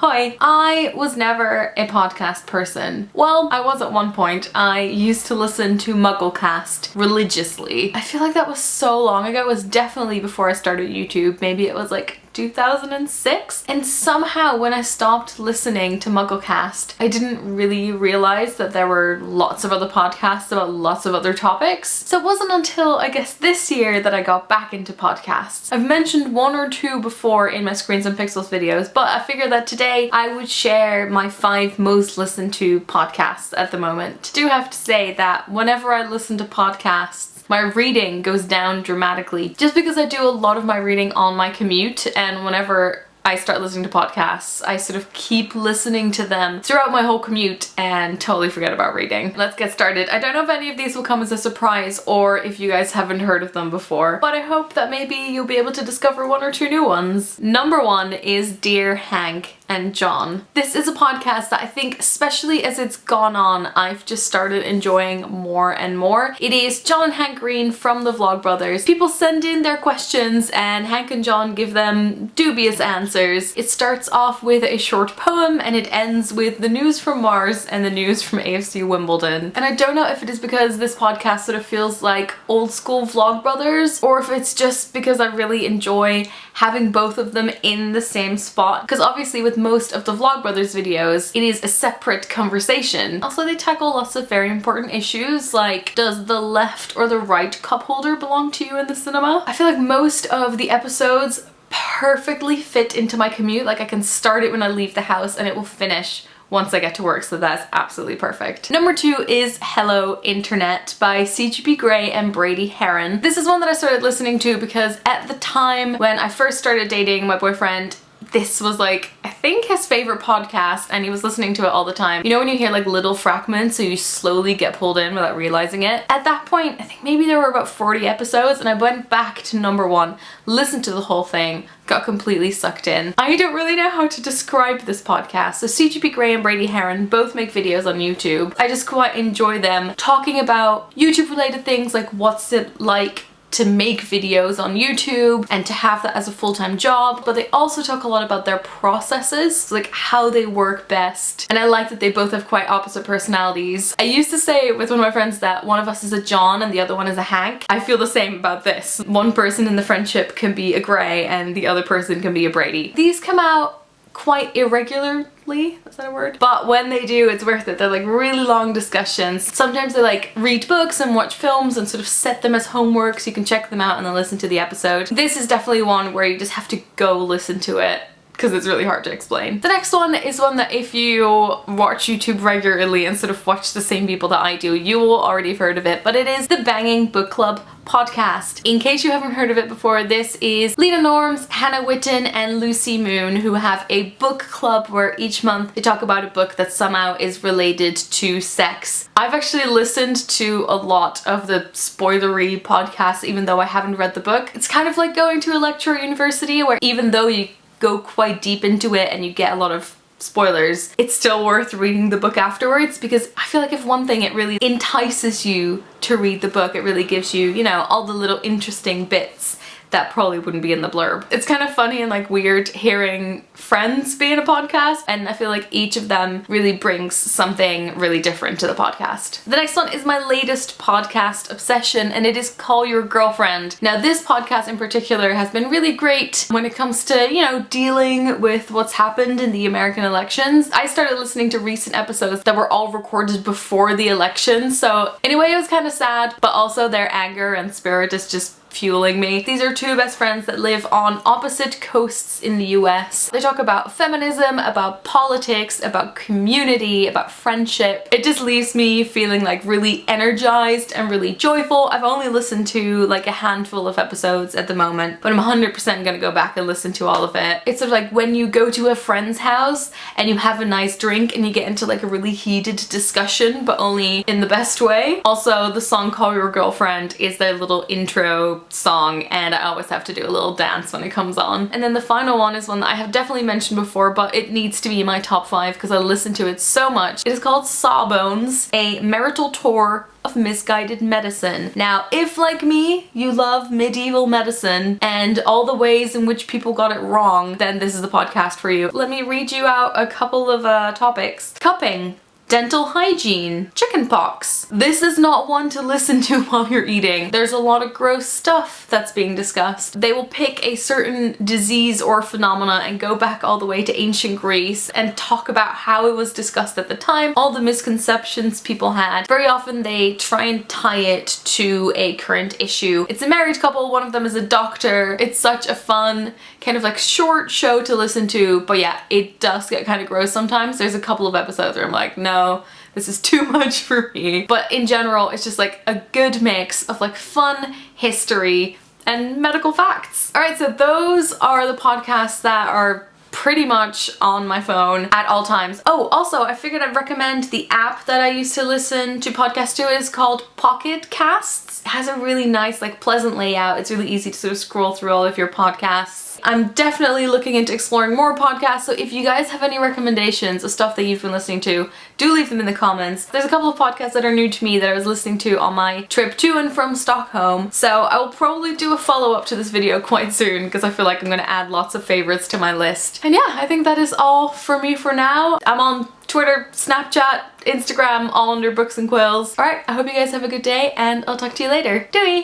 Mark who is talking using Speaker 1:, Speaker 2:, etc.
Speaker 1: Hi, I was never a podcast person. Well, I was at one point. I used to listen to Mugglecast religiously. I feel like that was so long ago. It was definitely before I started YouTube. Maybe it was like 2006, and somehow when I stopped listening to Mugglecast, I didn't really realize that there were lots of other podcasts about lots of other topics. So it wasn't until I guess this year that I got back into podcasts. I've mentioned one or two before in my Screens and Pixels videos, but I figured that today I would share my 5 most listened to podcasts at the moment. I do have to say that whenever I listen to podcasts, my reading goes down dramatically just because I do a lot of my reading on my commute, and whenever I start listening to podcasts, I sort of keep listening to them throughout my whole commute and totally forget about reading. Let's get started. I don't know if any of these will come as a surprise or if you guys haven't heard of them before, but I hope that maybe you'll be able to discover 1 or 2 new ones. Number 1 is Dear Hank and John. This is a podcast that I think, especially as it's gone on, I've just started enjoying more and more. It is John and Hank Green from the Vlogbrothers. People send in their questions and Hank and John give them dubious answers. It starts off with a short poem and it ends with the news from Mars and the news from AFC Wimbledon. And I don't know if it is because this podcast sort of feels like old school Vlogbrothers, or if it's just because I really enjoy having both of them in the same spot. Because obviously with most of the Vlogbrothers videos, it is a separate conversation. Also, they tackle lots of very important issues, like does the left or the right cup holder belong to you in the cinema? I feel like most of the episodes perfectly fit into my commute. Like I can start it when I leave the house and it will finish once I get to work, so that's absolutely perfect. Number 2 is Hello Internet by CGP Grey and Brady Heron. This is one that I started listening to because at the time when I first started dating my boyfriend, this was like, I think his favorite podcast, and he was listening to it all the time. You know when you hear like little fragments so you slowly get pulled in without realizing it? At that point, I think maybe there were about 40 episodes and I went back to number 1, listened to the whole thing, got completely sucked in. I don't really know how to describe this podcast. So CGP Grey and Brady Heron both make videos on YouTube. I just quite enjoy them talking about YouTube related things, like what's it like to make videos on YouTube and to have that as a full-time job, but they also talk a lot about their processes, so like how they work best. And I like that they both have quite opposite personalities. I used to say with one of my friends that one of us is a John and the other one is a Hank. I feel the same about this. One person in the friendship can be a Grey and the other person can be a Brady. These come out quite irregularly, is that a word? But when they do, it's worth it. They're like really long discussions. Sometimes they like read books and watch films and sort of set them as homework so you can check them out and then listen to the episode. This is definitely one where you just have to go listen to it because it's really hard to explain. The next one is one that if you watch YouTube regularly and sort of watch the same people that I do, you will already have heard of it, but it is the Banging Book Club podcast. In case you haven't heard of it before, this is Lena Norms, Hannah Witten, and Lucy Moon, who have a book club where each month they talk about a book that somehow is related to sex. I've actually listened to a lot of the spoilery podcasts even though I haven't read the book. It's kind of like going to a lecture at university where even though you go quite deep into it and you get a lot of spoilers, it's still worth reading the book afterwards, because I feel like if one thing it really entices you to read the book, it really gives you, you know, all the little interesting bits that probably wouldn't be in the blurb. It's kind of funny and like weird hearing friends be in a podcast, and I feel like each of them really brings something really different to the podcast. The next one is my latest podcast obsession, and it is Call Your Girlfriend. Now this podcast in particular has been really great when it comes to, you know, dealing with what's happened in the American elections. I started listening to recent episodes that were all recorded before the election, so in a way it was kind of sad, but also their anger and spirit is just fueling me. These are 2 best friends that live on opposite coasts in the US. They talk about feminism, about politics, about community, about friendship. It just leaves me feeling like really energized and really joyful. I've only listened to like a handful of episodes at the moment, but I'm 100% gonna go back and listen to all of it. It's sort of like when you go to a friend's house and you have a nice drink and you get into like a really heated discussion, but only in the best way. Also, the song Call Your Girlfriend is their little intro song, and I always have to do a little dance when it comes on. And then the final one is one that I have definitely mentioned before, but it needs to be in my top 5 because I listen to it so much. It is called Sawbones, a marital tour of of misguided medicine. Now, if like me, you love medieval medicine and all the ways in which people got it wrong, then this is the podcast for you. Let me read you out a couple of topics. Cupping. Dental hygiene, chickenpox. This is not one to listen to while you're eating. There's a lot of gross stuff that's being discussed. They will pick a certain disease or phenomena and go back all the way to ancient Greece and talk about how it was discussed at the time, all the misconceptions people had. Very often they try and tie it to a current issue. It's a married couple, one of them is a doctor. It's such a fun, kind of like short show to listen to, but yeah, it does get kind of gross sometimes. There's a couple of episodes where I'm like, no, this is too much for me. But in general, it's just like a good mix of like fun history and medical facts. All right, so those are the podcasts that are pretty much on my phone at all times. Oh, also, I figured I'd recommend the app that I used to listen to podcasts to. Is called Pocket Casts. It has a really nice, like, pleasant layout. It's really easy to sort of scroll through all of your podcasts. I'm definitely looking into exploring more podcasts, so if you guys have any recommendations of stuff that you've been listening to, do leave them in the comments. There's a couple of podcasts that are new to me that I was listening to on my trip to and from Stockholm, so I will probably do a follow-up to this video quite soon because I feel like I'm going to add lots of favorites to my list. And yeah, I think that is all for me for now. I'm on Twitter, Snapchat, Instagram, all under Books and Quills. Alright, I hope you guys have a good day and I'll talk to you later. Doei!